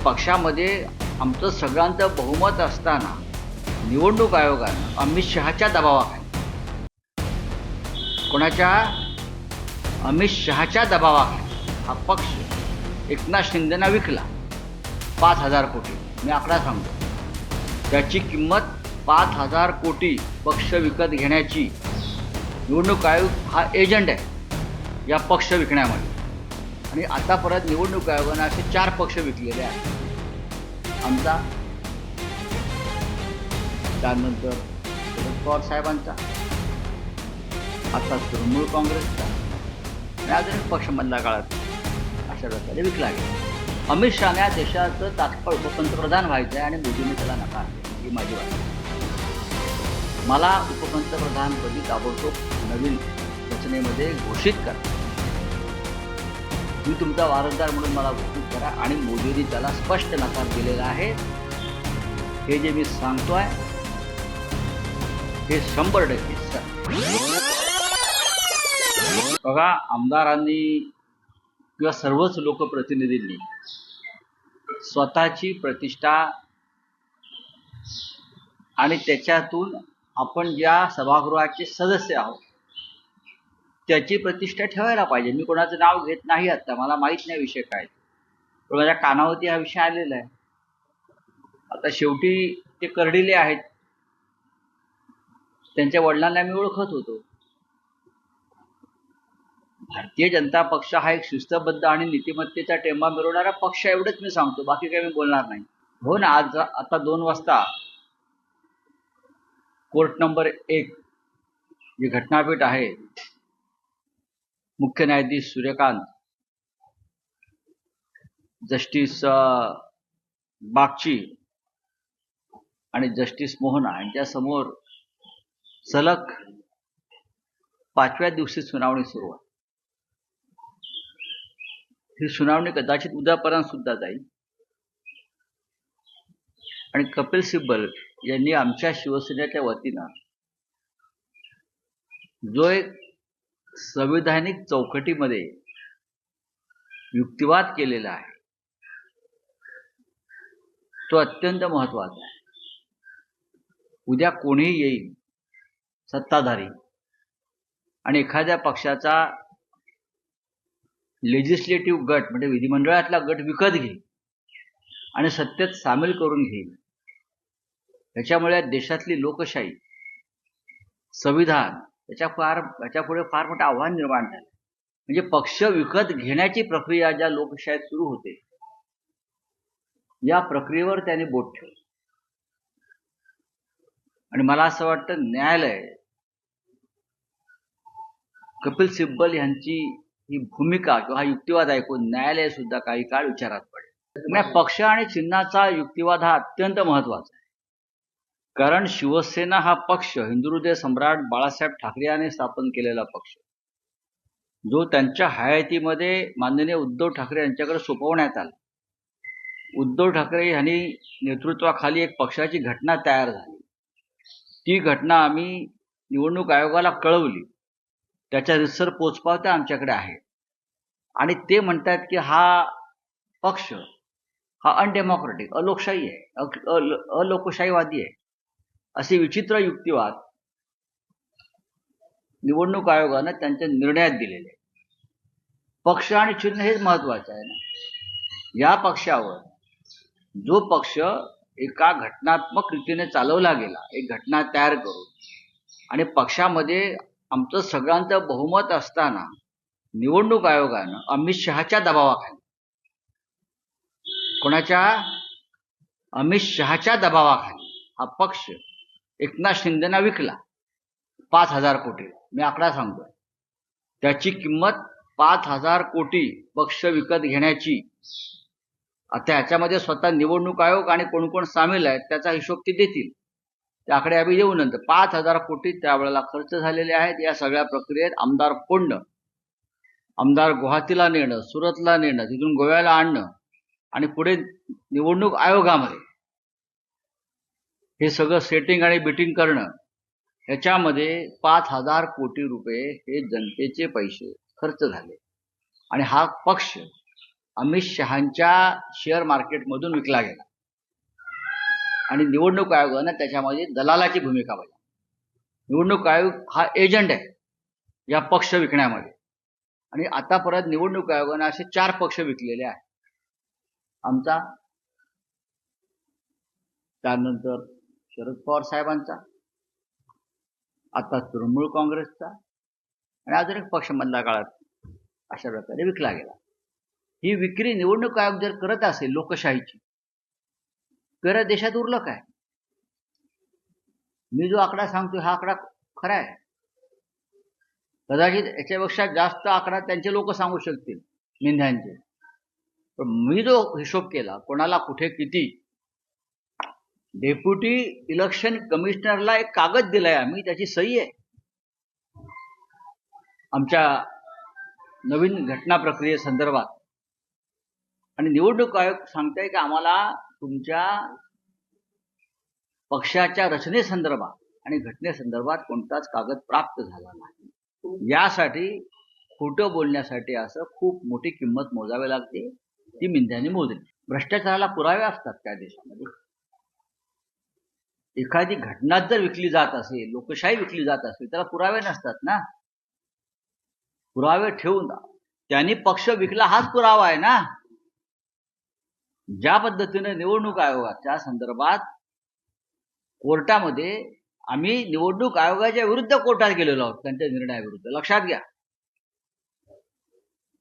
पक्षामध्ये आमचं सगळ्यांचं बहुमत असताना निवडणूक आयोगानं अमित शहाच्या दबावाखाली, कोणाच्या? अमित शहाच्या दबावाखाली हा पक्ष एकनाथ शिंदेना विकला 5,000 कोटी. मी आकडा सांगतो, त्याची किंमत 5,000 कोटी पक्ष विकत घेण्याची. निवडणूक आयोग हा एजंट आहे या पक्ष विकण्यामध्ये. आणि आता परत निवडणूक आयोगानं असे 4 पक्ष विकलेले आहेत. आमचा, त्यानंतर शरद पवार साहेबांचा, आता तृणमूल काँग्रेसचा आणि अजून एक पक्ष मधल्या काळात अशा प्रकारे विकला गेला. अमित शहाने या देशाचं तात्काळ उपपंतप्रधान व्हायचं आहे आणि मोदींनी त्याला नकार दिला. ही माझी वाट. मला उपपंतप्रधानपदी ताबडतोब नवीन रचनेमध्ये घोषित करा. मी तुमचा वारसदार म्हणून मला घोषित करा. आणि मोदींनी त्याला स्पष्ट नकार दिलेला आहे. हे जे मी सांगतोय हे 100% बघा, आमदारांनी किंवा सर्वच लोकप्रतिनिधींनी स्वतःची प्रतिष्ठा आणि त्याच्यातून आपण ज्या सभागृहाचे सदस्य आहोत त्याची प्रतिष्ठा ठेवायला पाहिजे. मी कोणाचं नाव घेत नाही आता, मला माहीत नाही विषय काय, पण माझ्या कानावरती हा विषय आलेला आहे. आता शेवटी ते कर्डिले आहेत, त्यांच्या वडिलांना मी ओळखत होतो. भारतीय जनता पक्ष हा एक शिस्तबद्ध आणि नीतिमत्तेचा टेंबा मिरवणारा पक्ष, एवढंच मी सांगतो, बाकी काही मी बोलणार नाही. हो ना, आज आता 2 वाजता कोर्ट नंबर 1 जी घटनापीठ आहे, मुख्य न्यायाधीश सूर्यकांत, जस्टिस बागची आणि जस्टिस मोहना यांच्यासमोर सलग 5व्या दिवशी सुनावणी सुरू आहे. ही सुनावणी कदाचित उद्यापर्यंत सुद्धा जाईल. आणि कपिल सिब्बल यांनी आमच्या शिवसेनेच्या वतीनं जो एक संविधानिक चौकटीमध्ये युक्तिवाद केलेला आहे तो अत्यंत महत्वाचा आहे. उद्या कोणीही येईल सत्ताधारी आणि एखाद्या पक्षाचा लेजिस्लेटिव्ह गट म्हणजे विधिमंडळातला गट विकत घेईल आणि सत्तेत सामील करून घेईल. त्याच्यामुळे देशातली लोकशाही, संविधान त्याच्यापुढे फार मोठं आव्हान निर्माण झालं. म्हणजे पक्ष विकत घेण्याची प्रक्रिया ज्या लोकशाहीत सुरू होते, या प्रक्रियेवर त्यांनी बोट ठेवलं. आणि मला असं वाटतं न्यायालय कपिल सिब्बल यांची ही भूमिका किंवा हा युक्तिवाद ऐकून न्यायालय सुद्धा काही काळ विचारात पडेल. पक्ष आणि चिन्हाचा युक्तिवाद हा अत्यंत महत्वाचा आहे. कारण शिवसेना हा पक्ष हिंदुहृदय सम्राट बाळासाहेब ठाकरे यांनी स्थापन केलेला पक्ष, जो त्यांच्या हयातीमध्ये माननीय उद्धव ठाकरे यांच्याकडे सोपवण्यात आला. उद्धव ठाकरे यांनी नेतृत्वाखाली एक पक्षाची घटना तयार झाली. ती घटना आम्ही निवडणूक आयोगाला कळवली. त्याच्या रितसर पोचपावत्या आमच्याकडे आहेत. आणि ते म्हणतात की हा पक्ष हा अनडेमोक्रेटिक, अलोकशाही आहे, अलोकशाहीवादी आहे. असे विचित्र युक्तिवाद निवडणूक आयोगानं त्यांच्या निर्णयात दिलेले. पक्ष आणि चिन्ह हेच महत्वाचं आहे ना. या पक्षावर जो पक्ष एका घटनात्मक रीतीने चालवला गेला, एक घटना तयार करून, आणि पक्षामध्ये आमचं सगळ्यांचं बहुमत असताना निवडणूक आयोगानं अमित शहाच्या दबावाखाली, कोणाच्या? अमित शहाच्या दबावाखाली हा पक्ष एकनाथ शिंदेना विकला 5,000 कोटी. मी आकडा सांगतोय, त्याची किंमत 5,000 कोटी पक्ष विकत घेण्याची. आता ह्याच्यामध्ये स्वतः निवडणूक आयोग आणि कोण कोण सामील आहेत त्याचा हिशोब ते देतील. त्याकडे आम्ही येऊ नंतर. 5,000 कोटी त्यावेळेला खर्च झालेले आहेत. या सगळ्या प्रक्रियेत आमदार फोडणं, आमदार गुवाहाटीला नेणं, सुरतला नेणं, तिथून गोव्याला आणणं आणि पुढे निवडणूक आयोगामध्ये हे सगळं सेटिंग आणि बिटिंग करणं, ह्याच्यामध्ये 5,000 कोटी रुपये हे जनतेचे पैसे खर्च झाले. आणि हा पक्ष अमित शहांच्या शेअर मार्केटमधून विकला गेला आणि निवडणूक आयोगानं त्याच्यामध्ये दलालाची भूमिका बजावली. निवडणूक आयोग हा एजंट आहे या पक्ष विकण्यामध्ये. आणि आता परत निवडणूक आयोगानं असे 4 पक्ष विकलेले आहेत. आमचा, त्यानंतर शरद पवार साहेबांचा, आता तृणमूल काँग्रेसचा आणि अजून एक पक्ष मधल्या काळात अशा प्रकारे विकला गेला. ही विक्री निवडणूक आयोग जर करत असेल लोकशाहीची, तर देशात उरलं काय? मी जो आकडा सांगतो हा आकडा खरा आहे. कदाचित याच्यापेक्षा जास्त आकडा त्यांचे लोक सांगू शकतील, मेंढ्यांचे. पण मी जो हिशोब केला, कोणाला कुठे किती, डेप्युटी इलेक्शन कमिशनरला एक कागद दिलाय आम्ही, त्याची सही आहे. आमच्या नवीन घटना प्रक्रियेसंदर्भात. आणि निवडणूक आयोग सांगताय की आम्हाला तुमच्या पक्षाच्या रचनेसंदर्भात आणि घटनेसंदर्भात कोणताच कागद प्राप्त झाला नाही. यासाठी खोटं बोलण्यासाठी असं खूप मोठी किंमत मोजावी लागते, ती मिंध्याने मोजली. भ्रष्टाचाराला पुरावे असतात त्या देशामध्ये. एखादी घटना जर विकली जात असेल, लोकशाही विकली जात असेल, त्याला पुरावे नसतात ना. पुरावे ठेवून त्यांनी पक्ष विकला हाच पुरावा आहे ना. ज्या पद्धतीने निवडणूक आयोगाच्या संदर्भात कोर्टामध्ये आम्ही निवडणूक आयोगाच्या विरुद्ध कोर्टात गेलेलो आहोत त्यांच्या निर्णयाविरुद्ध. लक्षात घ्या,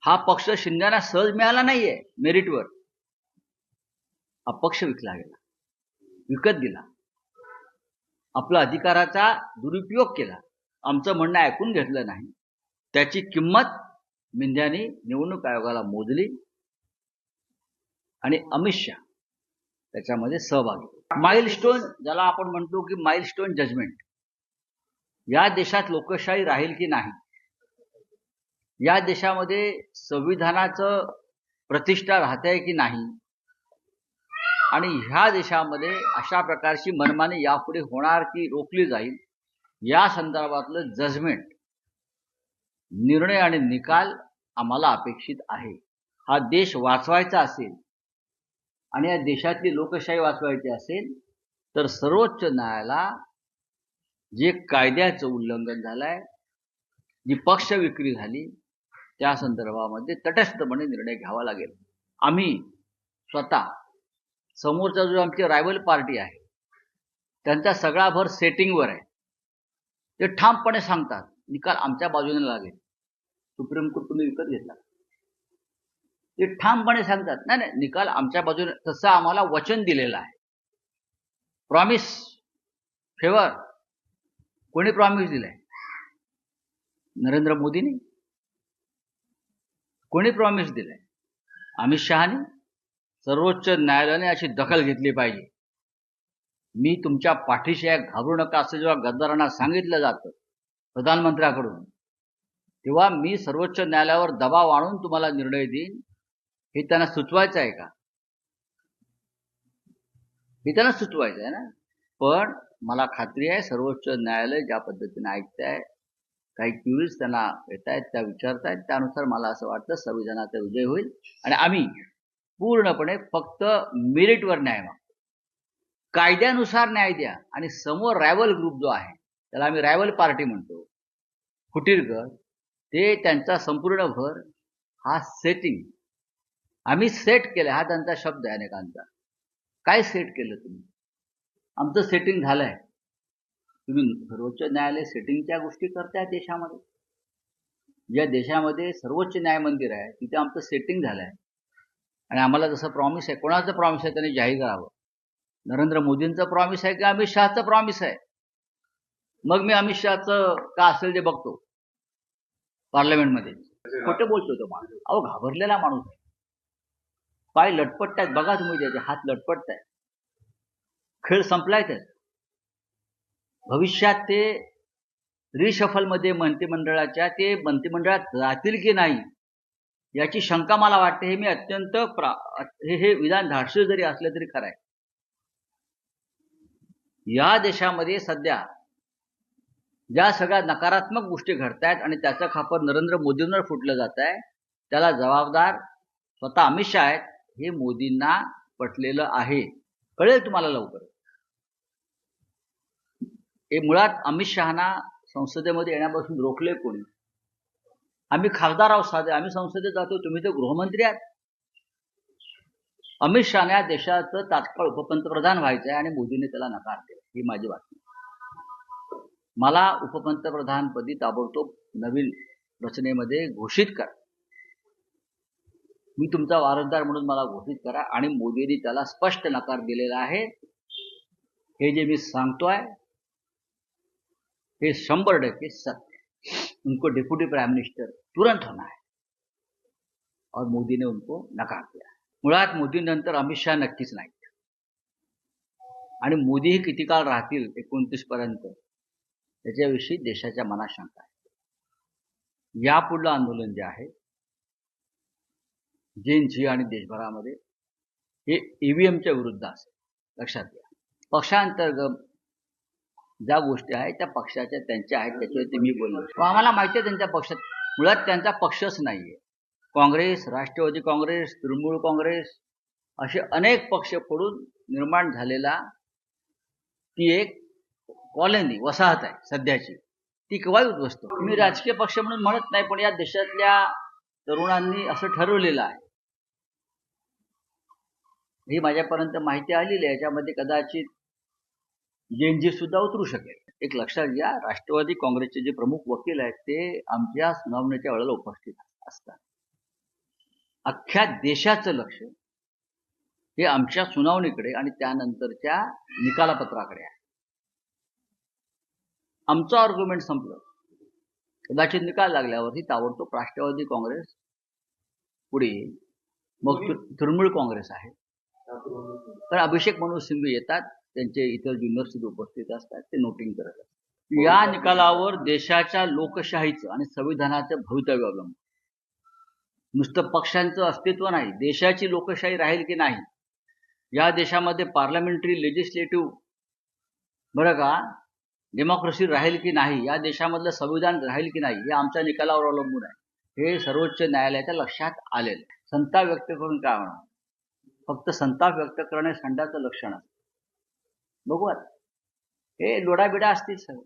हा पक्ष शिंदेना सहज मिळाला नाहीये मेरिटवर. हा पक्ष विकला गेला, विकत दिला, आपला अधिकाराचा दुरुपयोग केला, आमचं म्हणणं ऐकून घेतलं नाही. त्याची किंमत मिंध्याने निवडणूक आयोगाला मोजली आणि अमित शहा त्याच्यामध्ये सहभागी. माइलस्टोन, ज्याला आपण म्हणतो की माइलस्टोन जजमेंट, या देशात लोकशाही राहील की नाही, या देशामध्ये संविधानाचं प्रतिष्ठा राहते की नाही, आणि ह्या देशामध्ये अशा प्रकारची मनमानी यापुढे होणार की रोखली जाईल, या संदर्भातलं जजमेंट, निर्णय आणि निकाल आम्हाला अपेक्षित आहे. हा देश वाचवायचा असेल आणि या देशातली लोकशाही वाचवायची असेल तर सर्वोच्च न्यायालयाला जे कायद्याचं उल्लंघन झालंय, जी पक्ष विक्री झाली, त्या संदर्भामध्ये तटस्थपणे निर्णय घ्यावा लागेल. आम्ही स्वतः, समोरचा जो आमची रायव्हल पार्टी आहे त्यांचा सगळा भर सेटिंगवर आहे. ते ठामपणे सांगतात निकाल आमच्या बाजूने लागेल. सुप्रीम कोर्ट तुम्ही विकत घेतला, ते ठामपणे सांगतात नाही नाही निकाल आमच्या बाजूने, तसं आम्हाला वचन दिलेलं आहे. प्रॉमिस, फेवर, कोणी प्रॉमिस दिलाय? नरेंद्र मोदींनी. कोणी प्रॉमिस दिलाय? अमित शहानी. सर्वोच्च न्यायालयाने अशी दखल घेतली पाहिजे. मी तुमच्या पाठीशी आहे, घाबरू नका, असं जेव्हा गद्दारांना सांगितलं जातं प्रधानमंत्र्याकडून, तेव्हा मी सर्वोच्च न्यायालयावर दबाव आणून तुम्हाला निर्णय देईन, हे त्यांना सुचवायचं आहे का? हे त्यांना सुचवायचं आहे ना. पण मला खात्री आहे सर्वोच्च न्यायालय ज्या पद्धतीने ऐकताय, काही क्युरीज त्यांना येत आहेत, त्या विचारतायत, त्यानुसार मला असं वाटतं संविधानाचा विजय होईल आणि आम्ही पूर्णपणे फक्त मेरिटवर न्याय मागतो. कायद्यानुसार न्याय द्या. आणि समोर रायव्हल ग्रुप जो आहे, त्याला आम्ही रायव्हल पार्टी म्हणतो, फुटीरगड, ते त्यांचा संपूर्ण भर हा सेटिंग, आम्ही सेट केलं, हा त्यांचा शब्द आहे अनेकांचा. काय सेट केलं तुम्ही? आमचं सेटिंग झालंय. तुम्ही सर्वोच्च न्यायालय सेटिंगच्या गोष्टी करताय देशामध्ये. ज्या देशामध्ये सर्वोच्च न्याय मंदिर आहे तिथे आमचं सेटिंग झालंय आणि आम्हाला जसं प्रॉमिस आहे, कोणाचं प्रॉमिस आहे त्यांनी जाहीर करावं. नरेंद्र मोदींचं प्रॉमिस आहे की अमित शहाचं प्रॉमिस आहे? मग मी अमित शहाचं का असेल ते बघतो पार्लमेंटमध्ये. खोटं बोलतो तो माणूस. अहो, घाबरलेला माणूस आहे. पाय लटपटतायत, बघा तुम्ही त्याचे हात लटपटतायत. खेळ संपलाय तर भविष्यात ते रिशफलमध्ये मंत्रिमंडळाच्या ते मंत्रिमंडळात जातील की नाही याची शंका मला वाटते. हे मी अत्यंत हे विधान धाडसी जरी असलं तरी खरं आहे. या देशामध्ये सध्या ज्या सगळ्या नकारात्मक गोष्टी घडतायत आणि त्याचं खापर नरेंद्र मोदींवर फुटलं जात आहे, त्याला जबाबदार स्वतः अमित शहा आहेत, हे मोदींना पटलेलं आहे. कळेल तुम्हाला लवकर. हे मुळात अमित शहाना संसदेमध्ये येण्यापासून रोखले कोणी? आम्ही खासदार आहोत साधे, आम्ही संसदेत जातो, तुम्ही तर गृहमंत्री आहात. अमित शहाने या देशाचं तात्काळ उपपंतप्रधान व्हायचं आहे आणि मोदीने त्याला नकार दिला. ही माझी बातमी. मला उपपंतप्रधानपदी ताबडतोब नवीन रचनेमध्ये घोषित करा. मी तुमचा वारसदार म्हणून मला घोषित करा. आणि मोदींनी त्याला स्पष्ट नकार दिलेला आहे. हे जे मी सांगतोय हे 100% सत्य. उनको डिप्टी प्राइम मिनिस्टर तुरंत होना है और मोदी ने उनको नकार दिया. मुळात मोदींनंतर अमित शहा नक्कीच नाही. आणि मोदीही किती काळ राहतील 29 पर्यंत त्याच्याविषयी देशाच्या मनात शंका आहे. यापुढलं आंदोलन जे आहे JNC आणि देशभरामध्ये हे EVMच्या विरुद्ध असेल. लक्षात घ्या. पक्षांतर्गत ज्या गोष्टी आहेत त्या पक्षाच्या त्यांच्या आहेत, त्याच्यावरती मी बोललो. आम्हाला माहिती आहे त्यांच्या पक्षात मुळात त्यांचा पक्षच नाहीये. काँग्रेस, राष्ट्रवादी काँग्रेस, तृणमूल काँग्रेस असे अनेक पक्ष पडून निर्माण झालेला ती एक कॉलनी वसाहत आहे सध्याची. ती केव्हाही उद्ध्वस्त. मी राजकीय पक्ष म्हणून म्हणत नाही, पण या देशातल्या तरुणांनी असं ठरवलेलं आहे. ही माझ्यापर्यंत माहिती आलेली आहे. याच्यामध्ये कदाचित JNC सुद्धा उतरू शकेल. एक लक्षात घ्या, राष्ट्रवादी काँग्रेसचे जे प्रमुख वकील आहेत ते आमच्या सुनावणीच्या वेळेला उपस्थित असतात. अख्ख्या देशाचं लक्ष हे आमच्या सुनावणीकडे आणि त्यानंतरच्या निकालापत्राकडे आहे. आमचं आर्ग्युमेंट संपलं. कदाचित निकाल लागल्यावरती ताबडतोब राष्ट्रवादी काँग्रेस पुढे येईल, मग तृणमूल काँग्रेस आहे. तर अभिषेक मनु सिंघवी येतात, त्यांचे इतर ज्युनियर्स उपस्थित असतात, ते नोटिंग करत असतात. या निकालावर देशाच्या लोकशाहीचं आणि संविधानाचं भवितव्य अवलंबून. नुसतं पक्षांचं अस्तित्व नाही, देशाची लोकशाही राहील की नाही, या देशामध्ये पार्लमेंटरी लेजिस्लेटिव्ह बरं का डेमोक्रेसी राहील की नाही, या देशामधलं संविधान राहील की नाही, हे आमच्या निकालावर अवलंबून आहे. हे सर्वोच्च न्यायालयाच्या लक्षात आलेलं आहे. संताप व्यक्त करून काय होणार? फक्त संताप व्यक्त करणे संडाचं लक्षण असतं. बघू आता हे लोडाबिडा असतील सगळं.